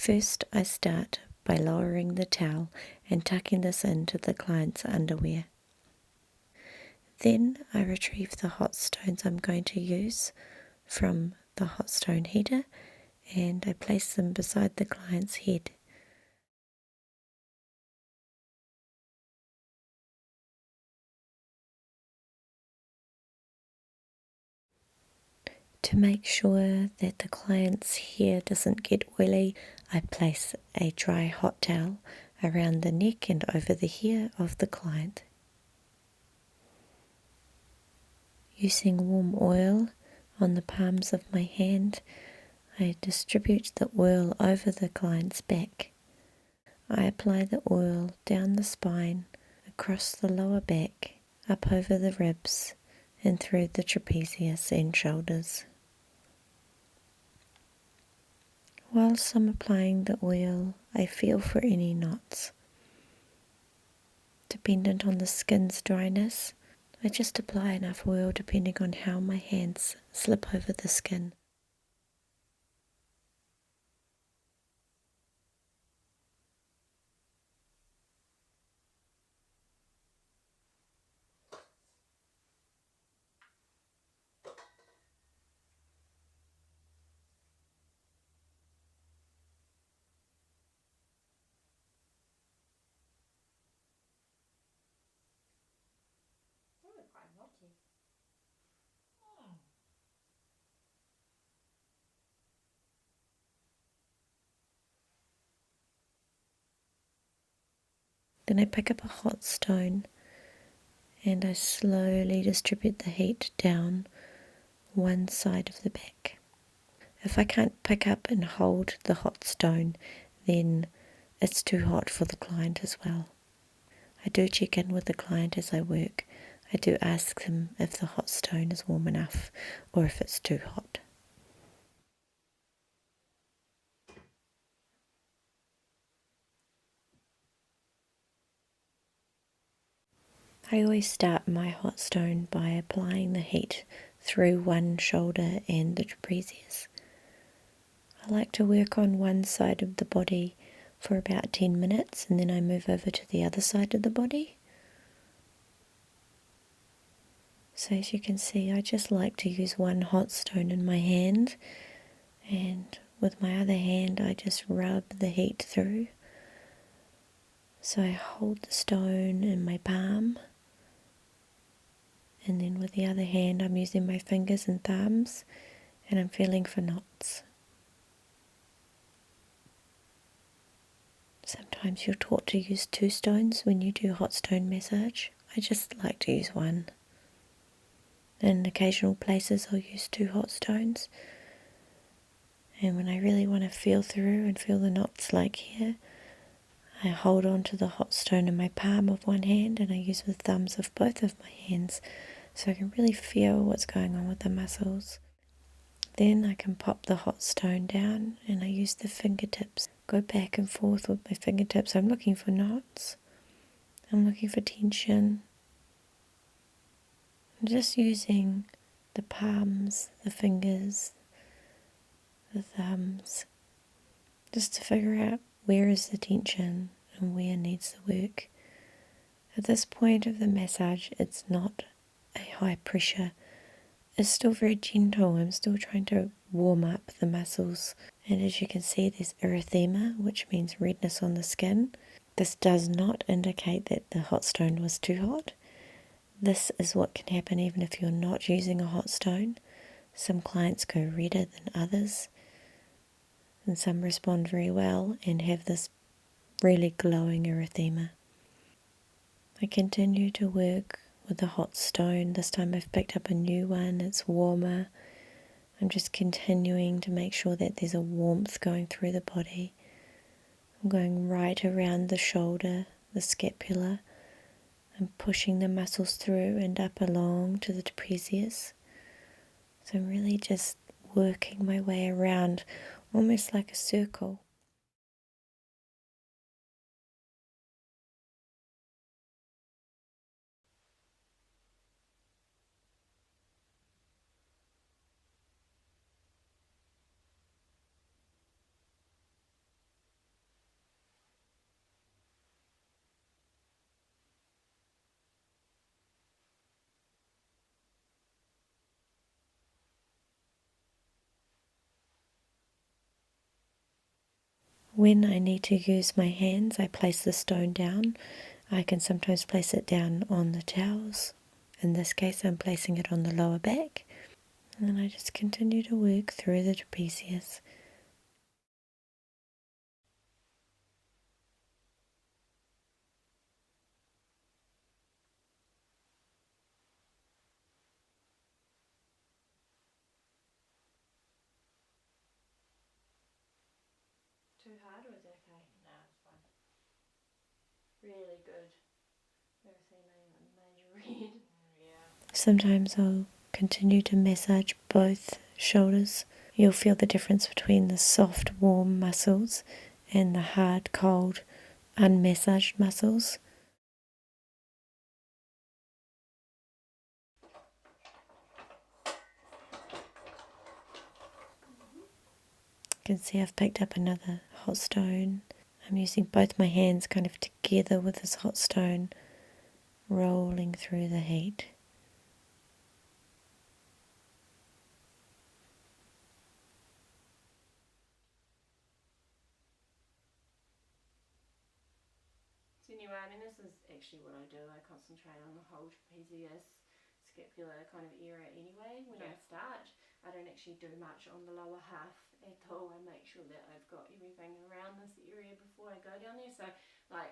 First, I start by lowering the towel and tucking this into the client's underwear. Then I retrieve the hot stones I'm going to use from the hot stone heater and I place them beside the client's head. To make sure that the client's hair doesn't get oily, I place a dry hot towel around the neck and over the hair of the client. Using warm oil on the palms of my hand, I distribute the oil over the client's back. I apply the oil down the spine, across the lower back, up over the ribs, and through the trapezius and shoulders. Whilst I'm applying the oil, I feel for any knots. Dependent on the skin's dryness, I just apply enough oil depending on how my hands slip over the skin. Then I pick up a hot stone and I slowly distribute the heat down one side of the back. If I can't pick up and hold the hot stone, then it's too hot for the client as well. I do check in with the client as I work. I do ask them if the hot stone is warm enough or if it's too hot. I always start my hot stone by applying the heat through one shoulder and the trapezius. I like to work on one side of the body for about 10 minutes and then I move over to the other side of the body. So as you can see, I just like to use one hot stone in my hand, and with my other hand I just rub the heat through. So I hold the stone in my palm, and then with the other hand I'm using my fingers and thumbs and I'm feeling for knots. Sometimes you're taught to use 2 stones when you do hot stone massage. I just like to use one. In occasional places I'll use 2 hot stones. And when I really want to feel through and feel the knots like here, I hold on to the hot stone in my palm of one hand and I use the thumbs of both of my hands so I can really feel what's going on with the muscles. Then I can pop the hot stone down and I use the fingertips. Go back and forth with my fingertips. I'm looking for knots. I'm looking for tension. I'm just using the palms, the fingers, the thumbs, just to figure out where is the tension and where needs the work. At this point of the massage, it's not a high pressure. It's still very gentle. I'm still trying to warm up the muscles. And as you can see, there's erythema, which means redness on the skin. This does not indicate that the hot stone was too hot. This is what can happen even if you're not using a hot stone. Some clients go redder than others, and some respond very well and have this really glowing erythema. I continue to work with the hot stone. This time I've picked up a new one. It's warmer. I'm just continuing to make sure that there's a warmth going through the body. I'm going right around the shoulder, the scapula. I'm pushing the muscles through and up along to the trapezius. So I'm really just working my way around, almost like a circle. When I need to use my hands, I place the stone down. I can sometimes place it down on the towels. In this case, I'm placing it on the lower back. And then I just continue to work through the trapezius. Too hard, or is it okay? No, it's fine. Really good. Never seen a major red. Yeah. Sometimes I'll continue to massage both shoulders. You'll feel the difference between the soft, warm muscles and the hard, cold, unmassaged muscles. You can see I've picked up another hot stone. I'm using both my hands kind of together with this hot stone, rolling through the heat. So anyway, I mean, this is actually what I do. I concentrate on the whole trapezius, scapular kind of area anyway. When I start, I don't actually do much on the lower half at all. I make sure that I've got everything around this area before I go down there. So, like,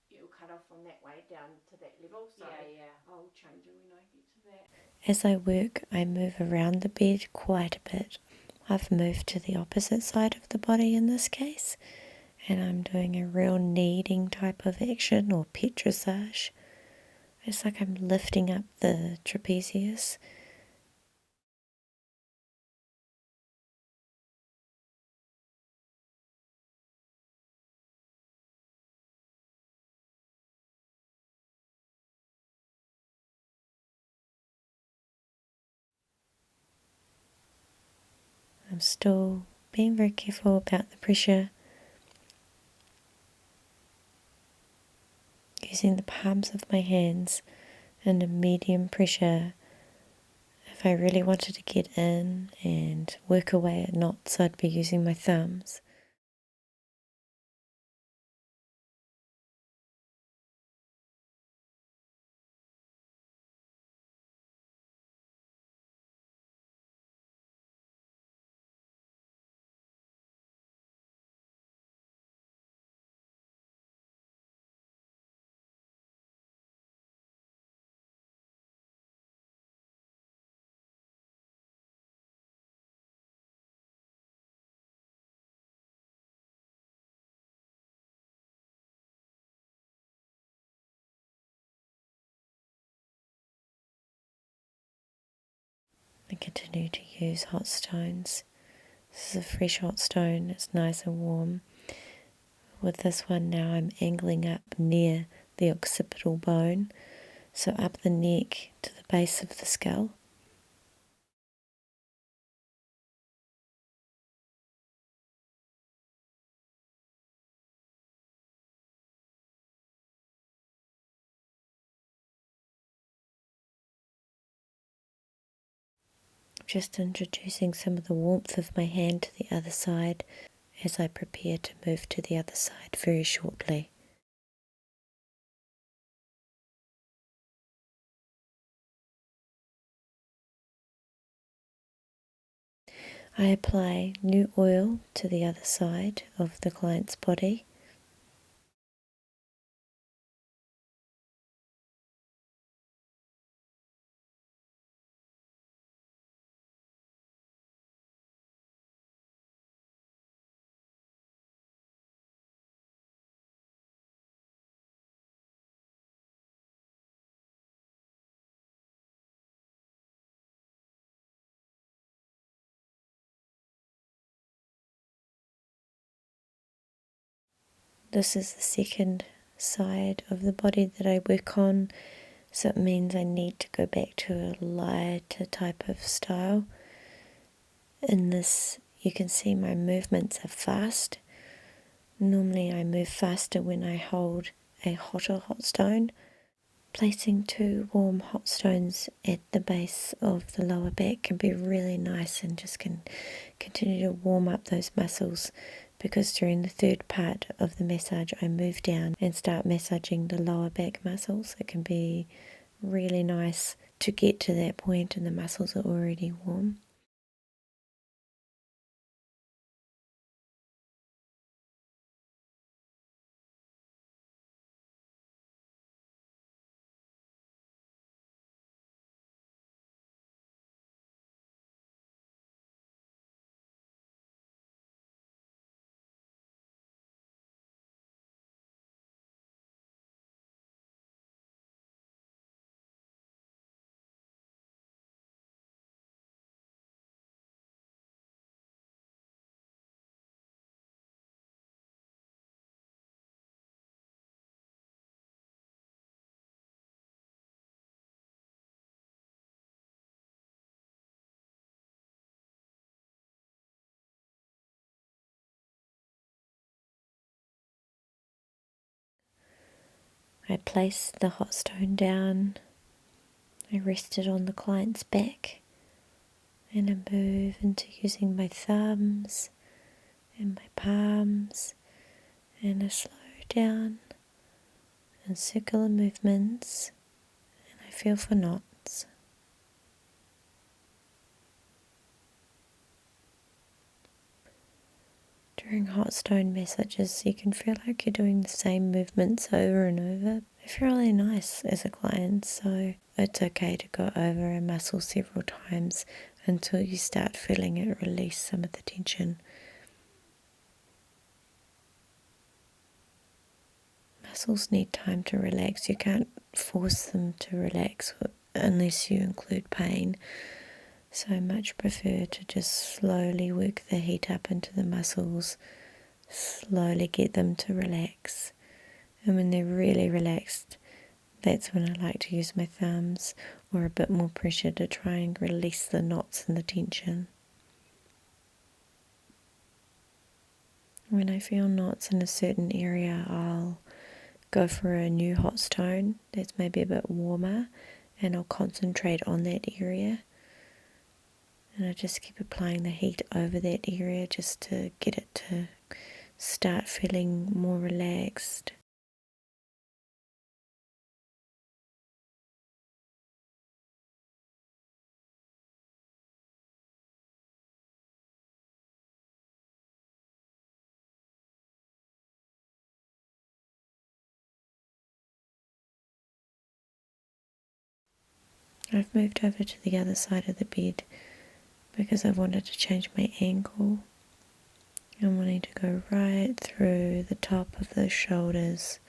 it'll cut off from that way down to that level. So I'll change it when I get to that. As I work, I move around the bed quite a bit. I've moved to the opposite side of the body in this case, and I'm doing a real kneading type of action or petrissage. It's like I'm lifting up the trapezius. I'm still being very careful about the pressure, using the palms of my hands and a medium pressure. If I really wanted to get in and work away at knots, I'd be using my thumbs. I continue to use hot stones. This is a fresh hot stone, it's nice and warm. With this one now I'm angling up near the occipital bone, so up the neck to the base of the skull. Just introducing some of the warmth of my hand to the other side as I prepare to move to the other side very shortly. I apply new oil to the other side of the client's body. This is the second side of the body that I work on, so it means I need to go back to a lighter type of style. In this, you can see my movements are fast. Normally I move faster when I hold a hotter hot stone. Placing two warm hot stones at the base of the lower back can be really nice and just can continue to warm up those muscles because during the third part of the massage I move down and start massaging the lower back muscles. It can be really nice to get to that point and the muscles are already warm. I place the hot stone down, I rest it on the client's back, and I move into using my thumbs and my palms, and I slow down in circular movements, and I feel for knots. During hot stone massages, you can feel like you're doing the same movements over and over. They feel really nice as a client, so it's okay to go over a muscle several times until you start feeling it release some of the tension. Muscles need time to relax. You can't force them to relax unless you include pain. So I much prefer to just slowly work the heat up into the muscles, slowly get them to relax. And when they're really relaxed, that's when I like to use my thumbs or a bit more pressure to try and release the knots and the tension. When I feel knots in a certain area, I'll go for a new hot stone that's maybe a bit warmer, and I'll concentrate on that area. And I just keep applying the heat over that area just to get it to start feeling more relaxed. I've moved over to the other side of the bed because I wanted to change my angle. I'm wanting to go right through the top of the shoulders,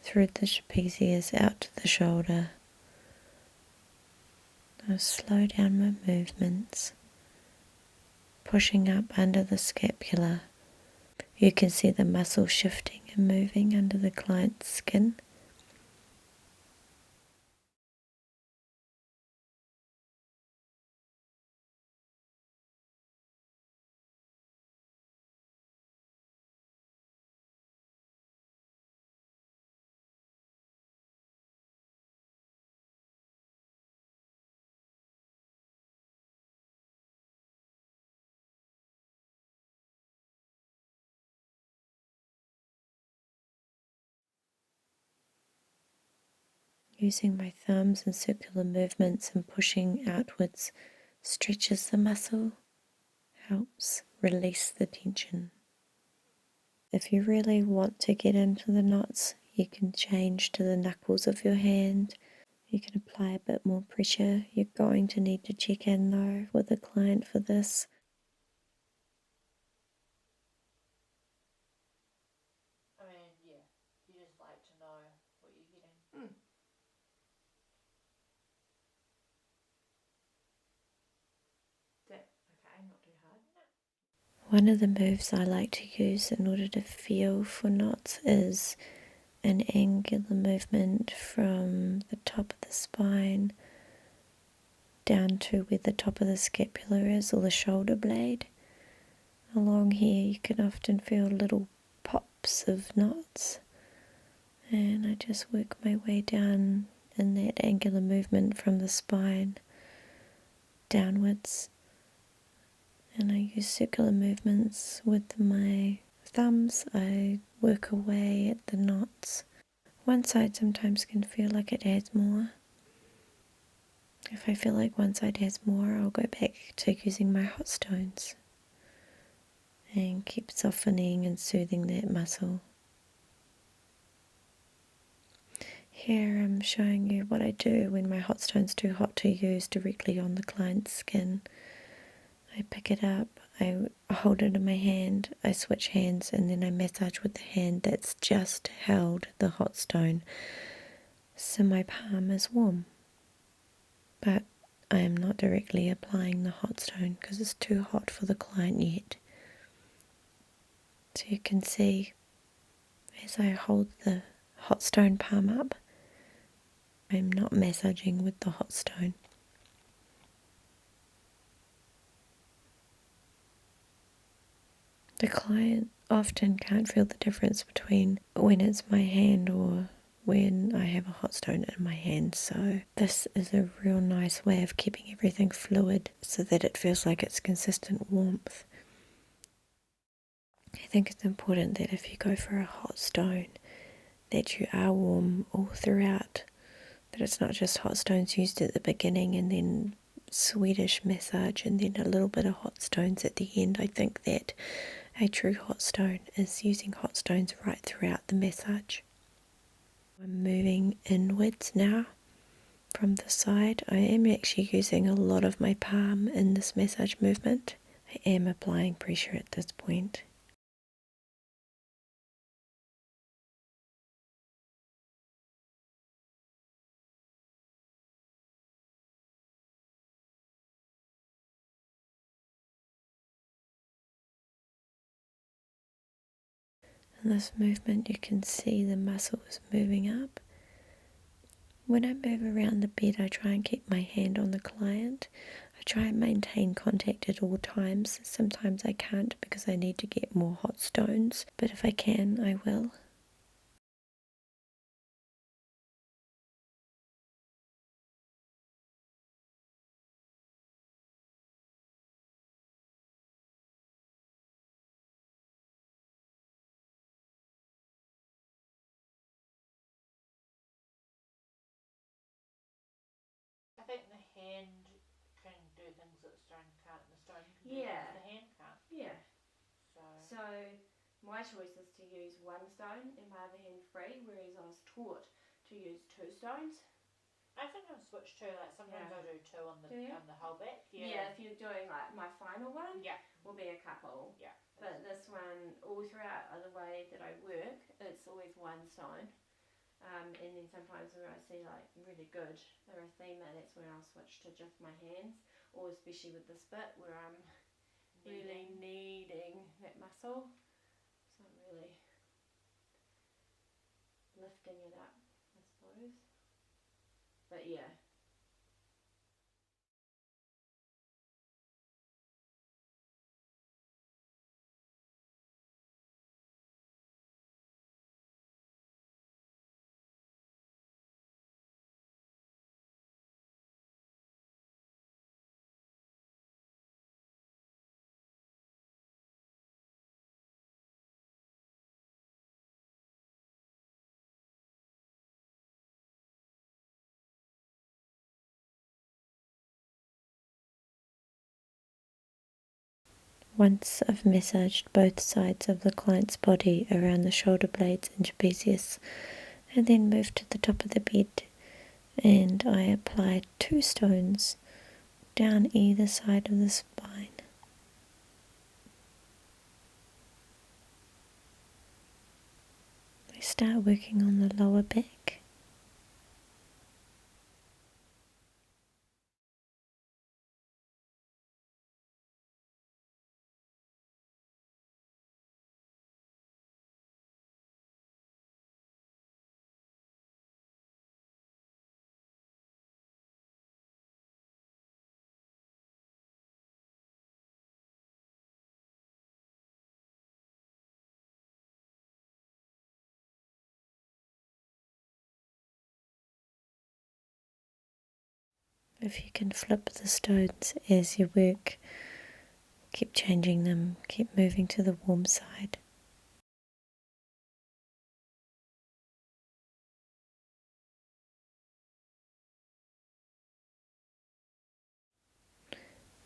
through the trapezius out to the shoulder. I'll slow down my movements, pushing up under the scapula. You can see the muscle shifting and moving under the client's skin. Using my thumbs and circular movements and pushing outwards stretches the muscle, helps release the tension. If you really want to get into the knots, you can change to the knuckles of your hand. You can apply a bit more pressure. You're going to need to check in though with the client for this. I mean, yeah, you just like to know what you're getting. That okay, not too hard. No. One of the moves I like to use in order to feel for knots is an angular movement from the top of the spine down to where the top of the scapula is, or the shoulder blade. Along here you can often feel little pops of knots, and I just work my way down in that angular movement from the spine downwards, and I use circular movements with my thumbs, I work away at the knots. One side sometimes can feel like it has more. If I feel like one side has more, I'll go back to using my hot stones and keep softening and soothing that muscle. Here I'm showing you what I do when my hot stone's too hot to use directly on the client's skin. I pick it up, I hold it in my hand, I switch hands, and then I massage with the hand that's just held the hot stone, so my palm is warm. But I am not directly applying the hot stone because it's too hot for the client yet. So you can see as I hold the hot stone palm up, I'm not massaging with the hot stone. The client often can't feel the difference between when it's my hand or when I have a hot stone in my hand, so this is a real nice way of keeping everything fluid so that it feels like it's consistent warmth. I think it's important that if you go for a hot stone, that you are warm all throughout, that it's not just hot stones used at the beginning and then Swedish massage and then a little bit of hot stones at the end. I think that a true hot stone is using hot stones right throughout the massage. I'm moving inwards now from the side. I am actually using a lot of my palm in this massage movement. I am applying pressure at this point. In this movement you can see the muscle is moving up. When I move around the bed, I try and keep my hand on the client. I try and maintain contact at all times. Sometimes I can't because I need to get more hot stones, but if I can, I will. I think the hand can do things that the stone can't, and the stone can do things the hand can't. Yeah. So my choice is to use one stone and my other hand free, whereas I was taught to use two stones. I sometimes switch too. Like sometimes I do two on the whole back. Yeah. If you're doing like my final one, will be a couple. Yeah. But this one, all throughout the way that I work, it's always one stone. And then sometimes when I see like really good erythema, that's when I'll switch to just my hands, or especially with this bit where I'm really kneading that muscle, so I'm really lifting it up, I suppose. But yeah. Once I've massaged both sides of the client's body around the shoulder blades and trapezius, and then move to the top of the bed, and I apply two stones down either side of the spine. I start working on the lower back. If you can flip the stones as you work, keep changing them, keep moving to the warm side.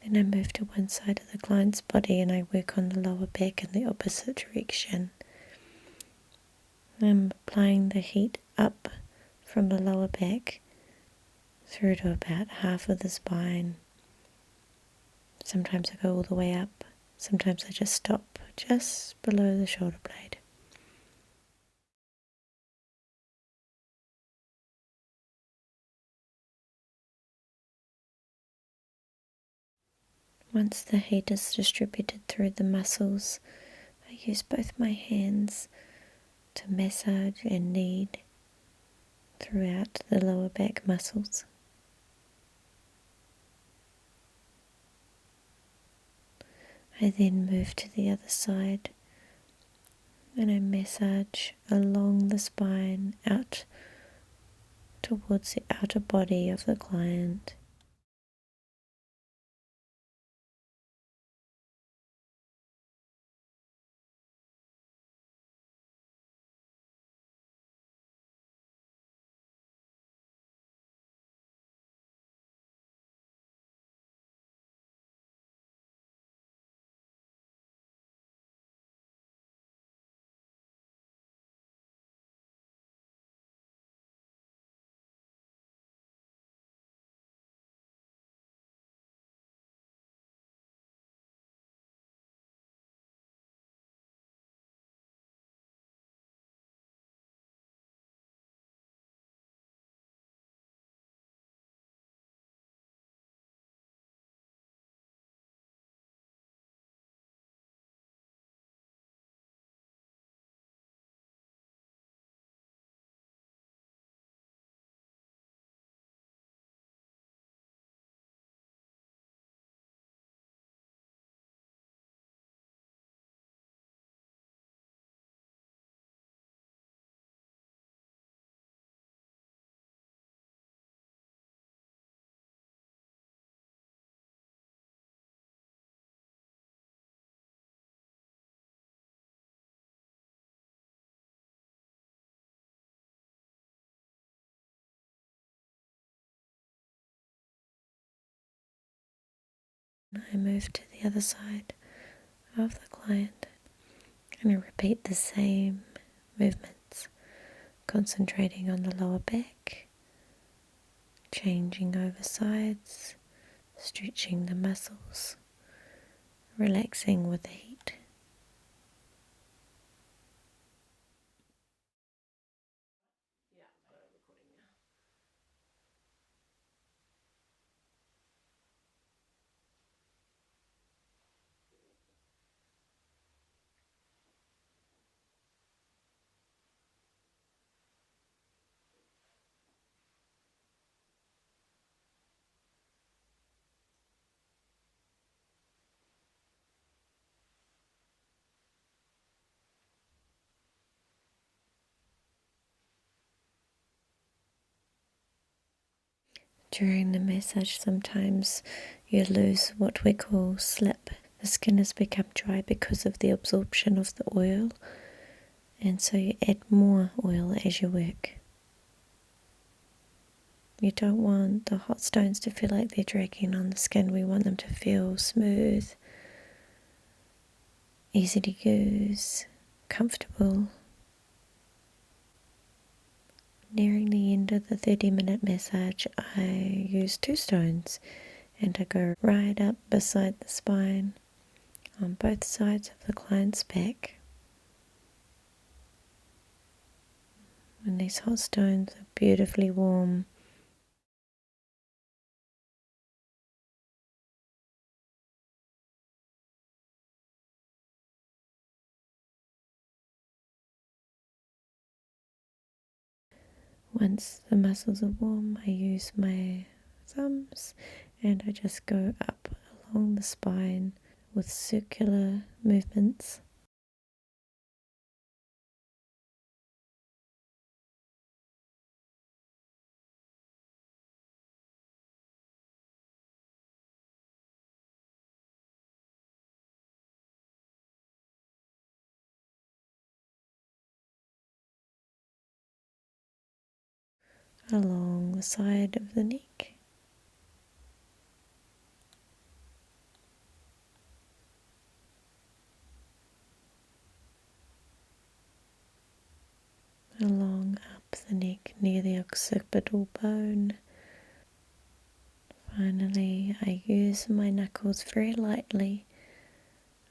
Then I move to one side of the client's body and I work on the lower back in the opposite direction. I'm applying the heat up from the lower back through to about half of the spine. Sometimes I go all the way up, sometimes I just stop just below the shoulder blade. Once the heat is distributed through the muscles, I use both my hands to massage and knead throughout the lower back muscles. I then move to the other side and I massage along the spine out towards the outer body of the client. I move to the other side of the client and I repeat the same movements, concentrating on the lower back, changing over sides, stretching the muscles, relaxing with the heat. Yeah, got it recording now. During the massage, sometimes you lose what we call slip. The skin has become dry because of the absorption of the oil, and so you add more oil as you work. You don't want the hot stones to feel like they're dragging on the skin. We want them to feel smooth, easy to use, comfortable. Nearing the end of the 30-minute massage, I use 2 stones and I go right up beside the spine on both sides of the client's back. And these hot stones are beautifully warm. Once the muscles are warm, I use my thumbs and I just go up along the spine with circular movements. Along the side of the neck. along up the neck near the occipital bone. Finally, I use my knuckles very lightly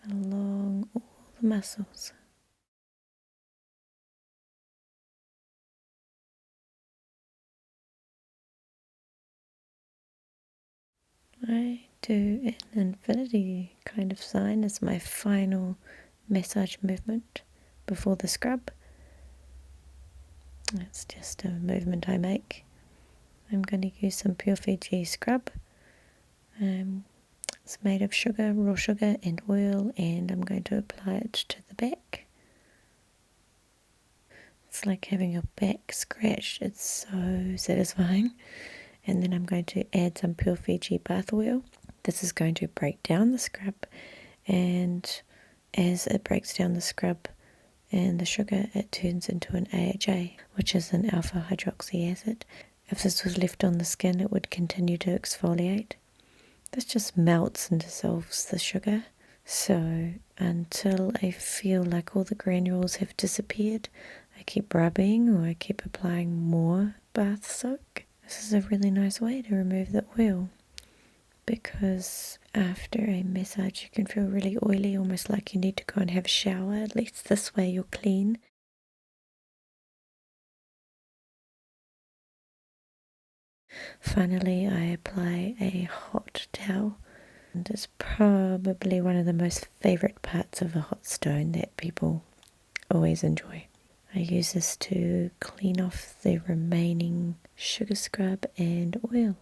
along all the muscles. I do an infinity kind of sign as my final massage movement before the scrub. It's just a movement I make. I'm going to use some Pure Fiji scrub. It's made of sugar, raw sugar and oil, and I'm going to apply it to the back. It's like having your back scratched. It's so satisfying. And then I'm going to add some Pure Fiji bath oil. This is going to break down the scrub, and as it breaks down the scrub and the sugar, it turns into an AHA, which is an alpha hydroxy acid. If this was left on the skin, it would continue to exfoliate. This just melts and dissolves the sugar. So until I feel like all the granules have disappeared, I keep rubbing or I keep applying more bath soak. This is a really nice way to remove the oil, because after a massage you can feel really oily, almost like you need to go and have a shower. At least this way you're clean. Finally, I apply a hot towel, and it's probably one of the most favourite parts of a hot stone that people always enjoy. I use this to clean off the remaining sugar scrub and oil.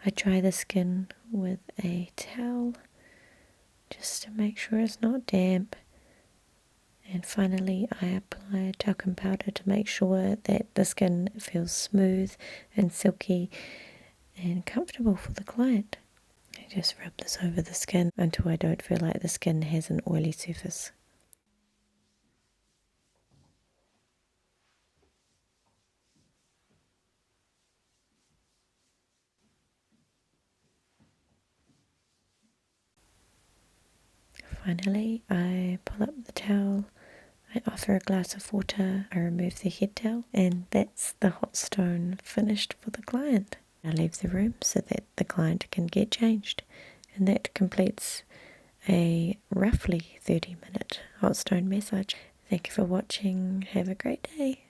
I dry the skin with a towel just to make sure it's not damp. And finally, I apply talcum powder to make sure that the skin feels smooth and silky and comfortable for the client. I just rub this over the skin until I don't feel like the skin has an oily surface. Finally, I pull up the towel, I offer a glass of water, I remove the head towel, and that's the hot stone finished for the client. I leave the room so that the client can get changed, and that completes a roughly 30-minute hot stone massage. Thank you for watching. Have a great day.